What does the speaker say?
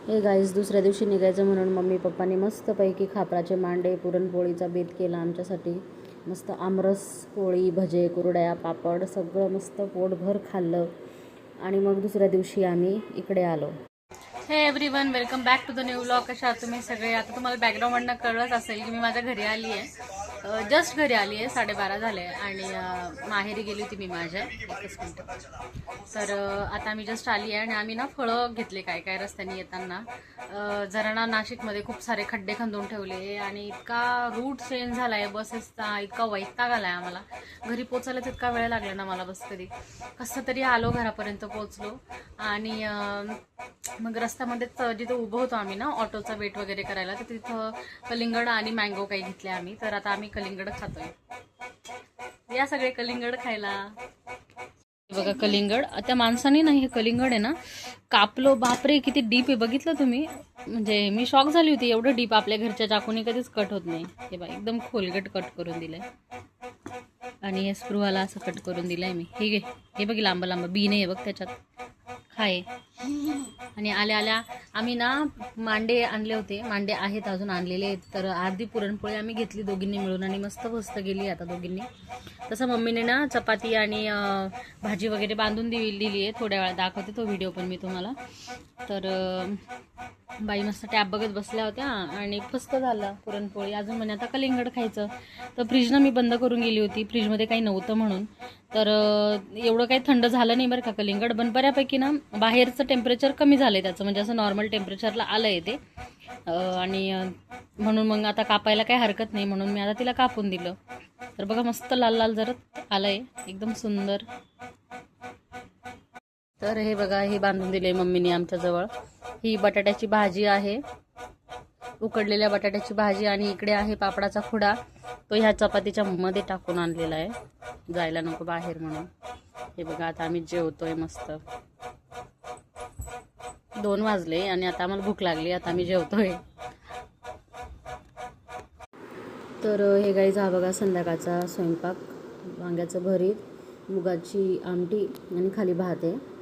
Hey guys, दुसऱ्या दिवशी निघायचं म्हणून मम्मी पप्पांनी मस्तपैकी खापराचे मांडे, पुरणपोळीचा बेत केला आमच्यासाठी. मस्त आमरस, पोळी, भजे, कुरड्या, पापड सगळं मस्त पोटभर खाल्लं आणि मग दुसऱ्या दिवशी आम्ही इकडे आलो. Hey everyone, welcome back to the new vlog. कशा आहात तुम्ही सगळे? आता तुम्हाला बॅकग्राऊंडमधनं कळत असेल की मी माझ्या घरी आली आहे. जस्ट घरी आली आहे, 12:30 झाले आणि माहेरी गेली होती मी माझ्या. एकच मिनिट. तर आता मी जस्ट आली आहे आणि आम्ही ना फळं घेतले काय काय रस्त्याने येताना. जरा ना नाशिकमध्ये खूप सारे खड्डे खंदून ठेवले आणि इतका रूट चेंज झाला आहे बसेसचा, इतका वैताग आला आहे आम्हाला. घरी पोचायला तितका वेळ लागला ना मला बस कधी. कसं तरी आलो, घरापर्यंत पोचलो आणि मग रस्त्यामध्येच जिथं उभं होतो आम्ही ना ऑटोचा वेट वगैरे करायला, तर तिथं कलिंगड आणि मँगो काही घेतले आम्ही. तर आता आम्ही कलिंगड खातोय. या सगळे कलिंगड खायला. बघा कलिंगड, त्या माणसाने ना हे कलिंगड आहे ना कापलो. बापरे किती डीप आहे, बघितलं तुम्ही? म्हणजे मी शॉक झाली होती, एवढं डीप आपल्या घरच्या चाकूने कधीच कट होत नाही. हे बघा एकदम खोलगट कट करून दिलंय आणि हे स्प्रूहाला असं कट करून दिलंय मी. हे घे, हे बघ लांब लांब बी नाही आहे बघ त्याच्यात, खाय. आणि आल्या आल्या आम्ही ना मांडे आणले होते, मांडे आहेत अजून आणलेले आहेत. तर अर्धी पुरणपोळी आम्ही घेतली दोघींनी मिळून आणि मस्त मस्त गेली आता दोघींनी. तसं मम्मीने ना चपाती आणि भाजी वगैरे बांधून दिली आहे. थोड्या वेळा दाखवते तो व्हिडिओ पण मी तुम्हाला. तर बाई मस्त टॅब बघत बसल्या होत्या आणि फस्त झाला पुरणपोळी. अजून म्हणे आता कलिंगड खायचं. तर फ्रीजनं मी बंद करून गेली होती, फ्रीजमध्ये काही नव्हतं म्हणून. तर एवढं काही थंड झालं नाही बरं का कलिंगड, पण बऱ्यापैकी ना बाहेरचं टेम्परेचर कमी झालं आहे त्याचं, म्हणजे असं नॉर्मल टेम्परेचरला आलं आहे ते. आणि म्हणून मग आता कापायला काही हरकत नाही, म्हणून मी आता तिला कापून दिलं. तर बघा मस्त लाल लाल जरत आलं आहे, एकदम सुंदर. तर हे बघा, हे बांधून दिले मम्मीने आमच्याजवळ. ही बटाट्याची भाजी आहे, उकडलेल्या बटाट्याची भाजी. आणि इकडे आहे पापडाचा खुडा, तो ह्या चपातीच्या मध्ये टाकून आणलेला आहे, जायला नको बाहेर म्हणून. हे बघा आता आम्ही जेवतोय मस्त. 2 वाजले आणि आता आम्हाला भूक लागली, आता आम्ही जेवतोय. तर हे गाईज, हा बघा संध्याकाळचा स्वयंपाक. वांग्याचं भरीत, मुगाची आमटी आणि खाली भात आहे.